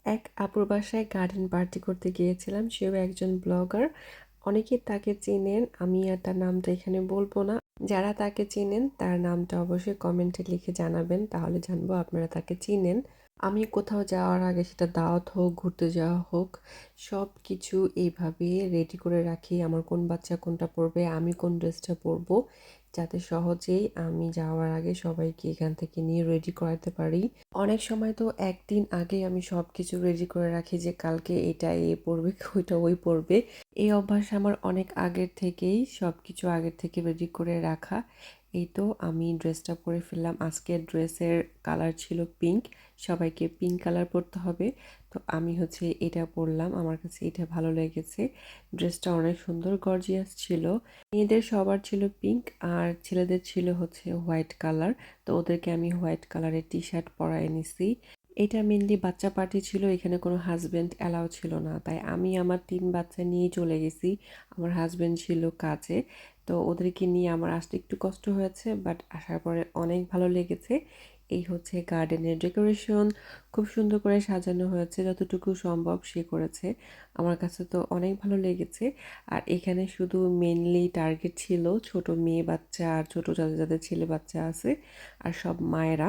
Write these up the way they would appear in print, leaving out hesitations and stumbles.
এক আপুর বাসায় গার্ডেন পার্টি করতে গিয়েছিলাম। সেও একজন ব্লগার। অনেকে তাকে চেনেন। আমি আর তার নামটা এখানে বলবো না। যারা তাকে চেনেন তার নামটা অবশ্যই কমেন্টে লিখে জানাবেন, তাহলে জানবো আপনারা তাকে চিনেন। আমি কোথাও যাওয়ার আগে, সেটা দাওয়াত হোক, ঘুরতে যাওয়া হোক, সব কিছু এইভাবে রেডি করে রাখি। আমার কোন বাচ্চা কোনটা পরবে, আমি কোন ড্রেসটা পরবো, যাতে সহজেই আমি যাওয়ার আগে সবাইকে এখান থেকে নিয়ে রেডি করাতে পারি। অনেক সময় তো একদিন আগে আমি সব কিছু রেডি করে রাখি যে কালকে এটা এ পরবে, ওইটা ওই পরবে। এই অভ্যাস আমার অনেক আগের থেকেই, সব কিছু আগের থেকে রেডি করে রাখা। এই তো আমি ড্রেসটা পরে ফেললাম। আজকের ড্রেসের কালার ছিল পিঙ্ক। সবাইকে পিঙ্ক কালার পরতে হবে। তো আমি হচ্ছে এটা পরলাম, আমার কাছে এটা ভালো লেগেছে। ড্রেসটা অনেক সুন্দর, গর্জিয়াস ছিল। মেয়েদের সবার ছিল পিঙ্ক, আর ছেলেদের ছিল হচ্ছে হোয়াইট কালার। তো ওদেরকে আমি হোয়াইট কালারের টি শার্ট পরায় নিছি। এটা মেনলি বাচ্চা পার্টি ছিল, এখানে কোনো হাজবেন্ড অ্যালাউ ছিল না, তাই আমি আমার 3 বাচ্চা নিয়ে চলে গেছি। আমার হাজবেন্ড ছিল কাজে। তো ওদেরকে নিয়ে আমার আসতে একটু কষ্ট হয়েছে, বাট আসার পরে অনেক ভালো লেগেছে। এই হচ্ছে গার্ডেনের ডেকোরেশন। খুব সুন্দর করে সাজানো হয়েছে, যতটুকু সম্ভব সে করেছে। আমার কাছে তো অনেক ভালো লেগেছে। আর এখানে শুধু মেনলি টার্গেট ছিল ছোট মেয়ে বাচ্চা আর ছোট যাদের যাদের ছেলে বাচ্চা আছে, আর সব মায়েরা।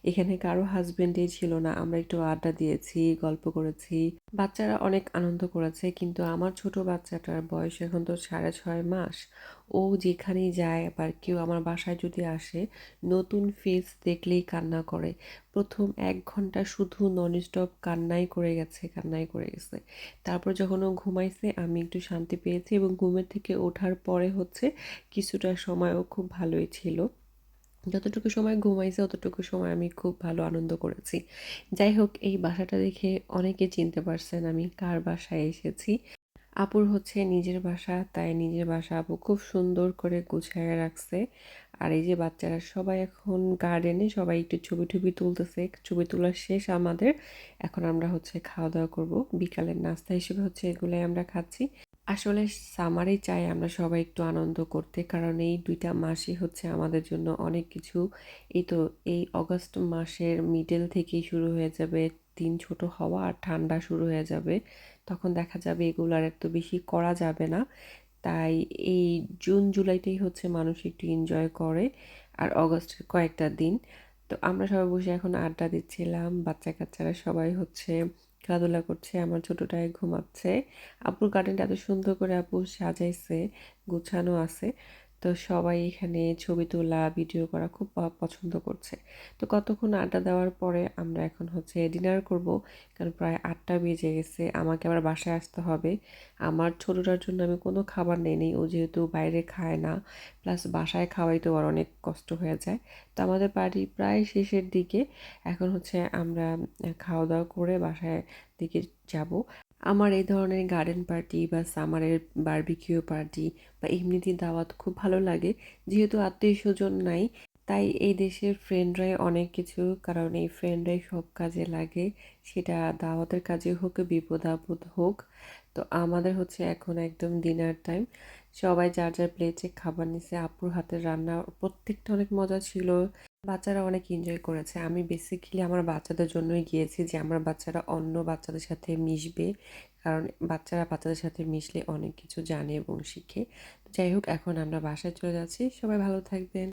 এখানে কারো হাজবেন্ডই ছিল না। আমরা একটু আড্ডা দিয়েছি, গল্প করেছি। বাচ্চারা অনেক আনন্দ করেছে, কিন্তু আমার ছোট বাচ্চাটার বয়স এখন তো 6.5 মাস। ও যেখানেই যায়, আবার কেউ আমার বাসায় যদি আসে, নতুন ফেস দেখলেই কান্না করে। প্রথম 1 ঘন্টা শুধু ননস্টপ কান্নাই করে গেছে, কান্নাই করে গেছে। তারপর যখন ও ঘুমাইছে, আমি একটু শান্তি পেয়েছি, এবং ঘুমের থেকে ওঠার পরে হচ্ছে কিছুটা সময় ও খুব ভালোই ছিল। যতটুকু সময় ঘুমাইছে অতটুকু সময় আমি খুব ভালো আনন্দ করেছি। যাই হোক, এই বাসাটা দেখে অনেকে চিনতে পারছেন আমি কার বাসায় এসেছি। আপুর হচ্ছে নিজের বাসা, তাই নিজের বাসা আপু খুব সুন্দর করে গুছায় রাখছে। আর এই যে বাচ্চারা সবাই এখন গার্ডেনে, সবাই একটু ছবি টবি তুলতেছে। ছবি তোলা শেষ আমাদের। এখন আমরা হচ্ছে খাওয়া দাওয়া করব। বিকালের নাস্তা হিসেবে হচ্ছে এগুলাই আমরা খাচ্ছি। আসলে সামারেই চাই আমরা সবাই একটু আনন্দ করতে, কারণ এই 2টা মাসই হচ্ছে আমাদের জন্য অনেক কিছু। এই তো, এই অগস্ট মাসের মিডল থেকেই শুরু হয়ে যাবে দিন ছোট হওয়া, আর ঠান্ডা শুরু হয়ে যাবে। তখন দেখা যাবে এগুলো আর এত বেশি করা যাবে না। তাই এই জুন জুলাইতেই হচ্ছে মানুষ একটু এনজয় করে, আর অগস্টের কয়েকটা দিন। তো আমরা সবাই বসে এখন আড্ডা দিচ্ছিলাম। বাচ্চা কাচ্চারা সবাই হচ্ছে খেলাধুলা করছে, আমার ছোটটাই ঘুমাচ্ছে। আপুর গার্ডেনটা এত সুন্দর করে আপু সাজাইছে, গুছানো আছে। তো সবাই এখানে ছবি তোলা, ভিডিও করা খুব পছন্দ করছে। তো কতক্ষণ আড্ডা দেওয়ার পরে আমরা এখন হচ্ছে ডিনার করব, কারণ প্রায় 8টা বেজে গেছে। আমাকে আবার বাসায় আসতে হবে। আমার ছোটটার জন্য আমি কোনো খাবার নেই, ও যেহেতু বাইরে খায় না, প্লাস বাসায় খাওয়াই তো আর অনেক কষ্ট হয়ে যায়। তো আমাদের পার্টি প্রায় শেষের দিকে। এখন হচ্ছে আমরা খাওয়া দাওয়া করে বাসায় দিকে যাব। আমার এই ধরনের গার্ডেন পার্টি বা সামারের বারবিকিউ পার্টি বা এমনিতে দাওয়াত খুব ভালো লাগে। যেহেতু আত্মীয় স্বজন নাই, তাই এই দেশের ফ্রেন্ডরাই অনেক কিছু, কারণ এই ফ্রেন্ডরাই সব কাজে লাগে। সেটা দাওয়াতের কাজে হোক, বিপদ আপদ হোক। তো আমাদের হচ্ছে এখন একদম ডিনার টাইম। সবাই যার যার প্লেটে খাবার নিছে। আপুর হাতের রান্না প্রত্যেকটা অনেক মজা ছিল। বাচ্চারা অনেক এনজয় করেছে। আমি বেসিক্যালি আমার বাচ্চাদের জন্যই গিয়েছি, যে আমার বাচ্চারা অন্য বাচ্চাদের সাথে মিশবে, কারণ বাচ্চারা বাচ্চাদের সাথে মিশলে অনেক কিছু জানে এবং শিখে। তো যাই হোক, এখন আমরা বাসায় চলে যাচ্ছি। সবাই ভালো থাকবেন।